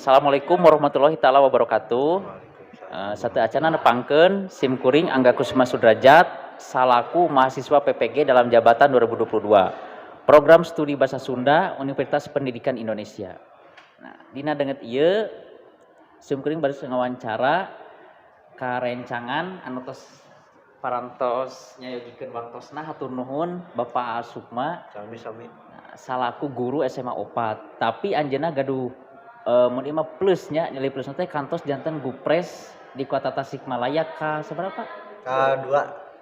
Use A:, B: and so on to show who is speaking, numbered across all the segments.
A: Assalamualaikum warahmatullahi taala wabarakatuh.
B: Waalaikumsalam.
A: Satu acana nepangkeun SIM kuring Angga Kusuma Sudrajat salaku mahasiswa PPG dalam jabatan 2022. Program Studi Bahasa Sunda Universitas Pendidikan Indonesia. Nah, dina denget ieu SIM kuring baru ngawawancara karencangan anu tos parantos nyayogikeun waktosna hatur nuhun Bapak Sukma.
B: Sami-sami.
A: Salaku guru SMA 4 tapi anjeunna gaduh mun ieu mah plusnya nilai plusna teh kantos janten Gupres di Kota Tasikmalaya ka saberapa?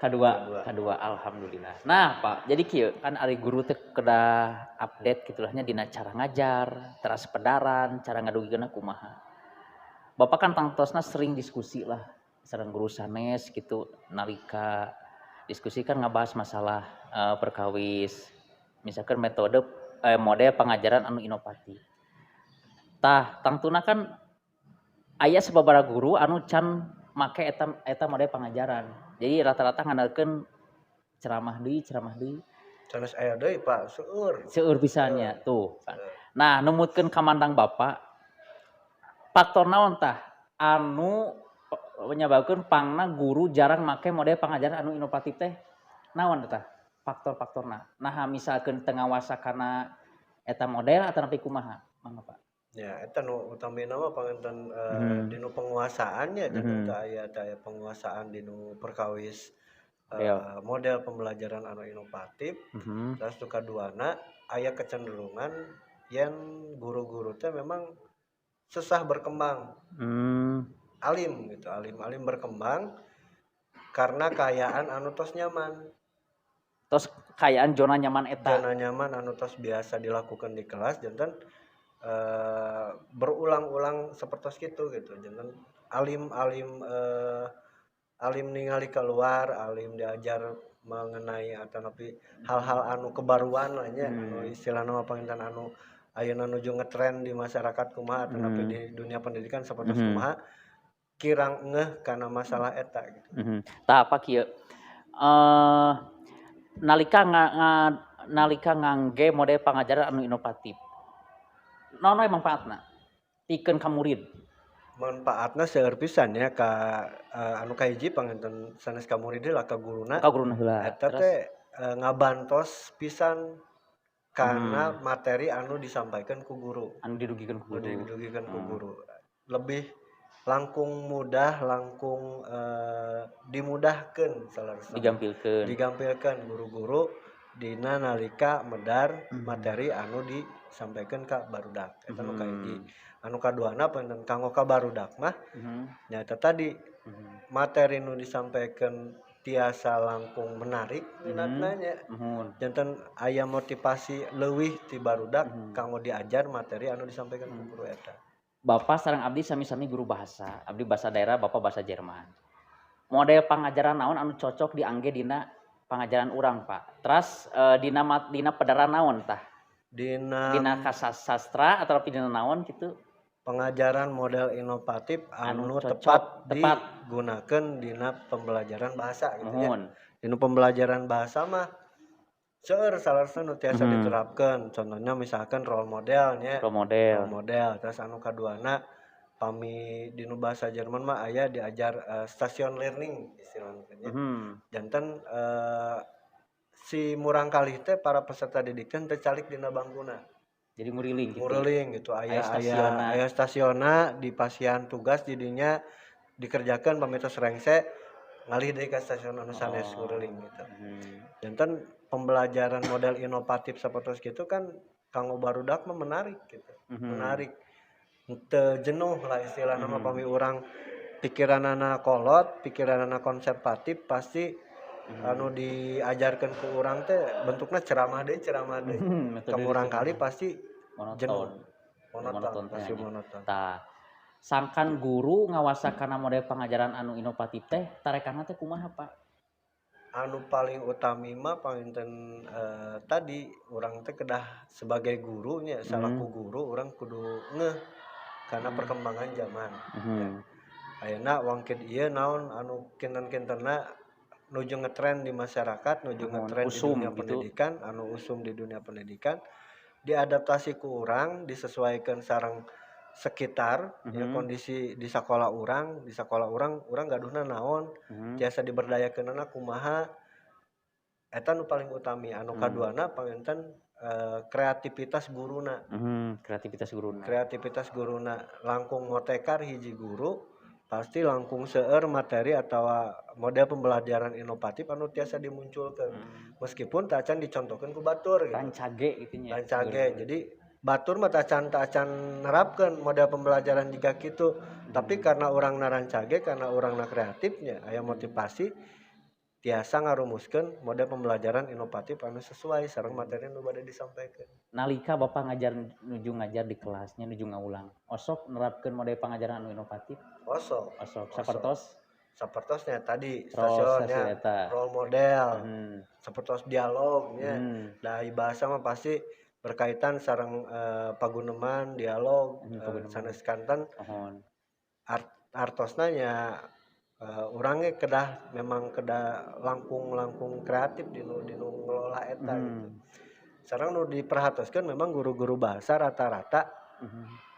B: Kedua.
A: Kedua alhamdulillah. Nah Pak, jadi kieu kan ari guru teh kedah update kitulahnya dina cara ngajar, cara sepedaran, cara ngadugikeunna kumaha. Bapak kan tangtosna sering diskusi lah sareng guru sanes gitu nalika diskusi kan ngabahas masalah perkawis misalkan model pengajaran anu inovatif. Tah tangtuna kan aya sababaraha guru anu can make eta model pengajaran. Jadi rata-rata ngandalkeun ceramah deui.
B: Sanes aya deui Pak,
A: Seueur pisannya tuh kan. Nah, numutkeun kamandang Bapak, faktor naon tah anu menyebabkeun pangna guru jarang make model pengajaran anu inovatif teh? Naon tah faktor-faktorna? Nah, misalkeun teu ngawasa kana eta model atau nepi kumaha? Mangga Pak.
B: Ya, eta nu utamina mah panganten dinu penguasaannya janten teu aya penguasaan dinu perkawis model pembelajaran anu inovatif. Terus nu kaduana aya kecenderungan yen guru-guru teh memang susah berkembang. Alim gitu, alim berkembang karena kayaan anu tos nyaman.
A: Tos kayaan zona nyaman eta.
B: Zona nyaman anu tos biasa dilakukan di kelas janten berulang-ulang sapertos kitu gitu. Janten alim ningali keluar, alim diajar mengenai atau napi hal-hal anu kebaruan lah nya, anu istilahna mah panginten anu ayeuna nuju ngetren di masyarakat kumaha atau napi di dunia pendidikan sapertos kumaha kirang ngeh kana masalah eta gitu.
A: Tah apa kieu? Nalika ngangge model pengajaran anu inovatif. Naon we manfaatna? Pikeun ka murid.
B: Manfaatna seueur pisan ya ka anu kahiji panginten sanes ka murid lah ka guruna.
A: Ka guruna heula.
B: Eta teh ngabantos pisan karena materi anu disampaikan ku guru.
A: Anu didugikeun ku guru.
B: Lebih langkung mudah, langkung dimudahkeun salerosna. Digampilkeun guru-guru dina nalika medar materi anu disampaikan ka barudak. Eta nu kahiji. Anu kaduana panten kanggo ka barudak mah nyaeta tadi materi nu disampaikan tiasa langkung menarik minatna nya. Janten aya motivasi leuwih ti barudak kanggo diajar materi anu disampaikan ku guru eta.
A: Bapak sareng abdi sami-sami guru bahasa. Abdi bahasa daerah, Bapak bahasa Jerman. Model pangajaran naon anu cocok diangge dina pangajaran urang, Pak? Terus dina pedaran naon tah? Dina sastra atau dina naon gitu?
B: Pengajaran model inovatif anu tepat digunakeun dina pembelajaran bahasa gitu ya. Dina pembelajaran bahasa mah seueur salerosna nu tiasa diterapkeun. Contohnya misalkan role model nya. Role model. Terus anu kaduana pami dinu bahasa Jerman mah aya diajar station learning istilahna nya. Janten si murang kalih teh para peserta didik teh teu calik dina bangkuna.
A: Jadi nguriling gitu.
B: Nguriling gitu. Aya stasionna dipasihan tugas didinya dikerjakeun pamitos rengse ngalih deui ka stasiun anu sanes nguriling gitu. Janten pembelajaran model inovatif sapertos kitu kan kanggo barudak mah menarik gitu. Menarik. Teu jenuh lah istilahna mah pami urang pikiranana kolot, pikiranana konservatif pasti anu diajarkeun ku urang teh bentukna ceramah deui. Kamurang kali pasti monoton.
A: Tah sangkan guru ngawasa kana model pengajaran anu inovatif teh tarekanna teh kumaha Pak?
B: Anu paling utami mah panginten tadi urang teh kedah sebagai guru nya salaku guru urang kudu ngeh kana perkembangan zaman. Ayeuna wangkit ieu naon anu kinten-kintenna nuju ngetren di masyarakat, nuju ngetren di dunia pendidikan, anu usum di dunia pendidikan, diadaptasi ku urang, disesuaikan sareng sekitar ya kondisi di sekolah orang gaduhna naon tiasa diberdayakeunana kumaha eta nu paling utami anu kaduana panginten kreativitas guruna kreativitas guruna langkung ngotekar hiji guru pasti langkung seueur materi atau model pembelajaran inovatif anu tiasa dimunculkeun meskipun teu acan dicontohkeun ku batur gitu
A: rancage gitunya
B: rancage jadi batur mah acan nerapkeun model pembelajaran jika gitu tapi karena orang narancage karena orang kreatifnya aya motivasi tiasa ngarumuskeun model pembelajaran inovatif anu sesuai sareng materi nu bade disampaikan.
A: Nalika Bapak nuju ngajar di kelasnya nuju ngaulang. Osok nerapkeun model pengajaran anu inovatif? Osok.
B: Sapertosnya tadi stasionnya role model. Sapertos dialognya. Da bahasa mah pasti berkaitan sareng paguneman dialog sanes kanten. Artosna nya orangnya memang langkung kreatif di nu ngelola eta gitu. Sekarang nu diperhatoskeun memang guru-guru bahasa rata-rata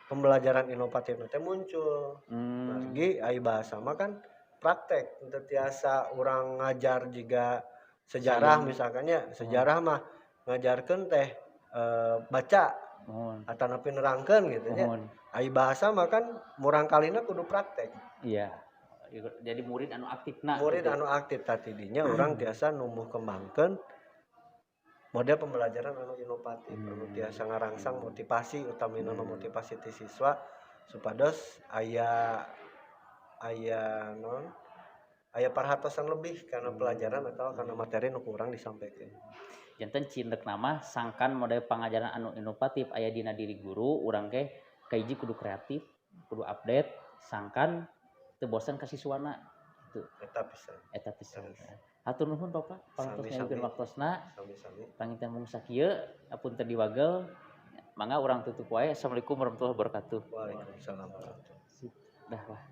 B: pembelajaran inovatif teh muncul. Lagi ai bahasa mah kan praktek teu tiasa urang ngajar juga sejarah misalkannya sejarah mah ngajarkeun teh baca atau nepi nerangkeun gitu nya. Ai bahasa mah kan murangkalina kudu praktek.
A: Iya. Jadi murid anu aktif
B: anu aktif tadi dinya orang tiasa numbuh kembangkeun model pembelajaran anu inovatif anu tiasa ngarangsang motivasi utamina motivasi ti siswa supados aya parhatosan lebih karena pelajaran atau karena materi nu kurang disampaikan.
A: Janten cindek nama sangkan model pengajaran anu inovatif aya dina diri guru urang ge kahiji kudu kreatif kudu update sangkan teu bosan ka siswana gitu. Eta pisan. Hatur nuhun Bapak pangantos nyayikeun waktosna. Panginten mung sakieu apunten diwagel. Mangga urang tutup wae. Assalamualaikum warahmatullahi wabarakatuh.
B: Waalaikumsalam warahmatullahi wabarakatuh.
A: Dah lah.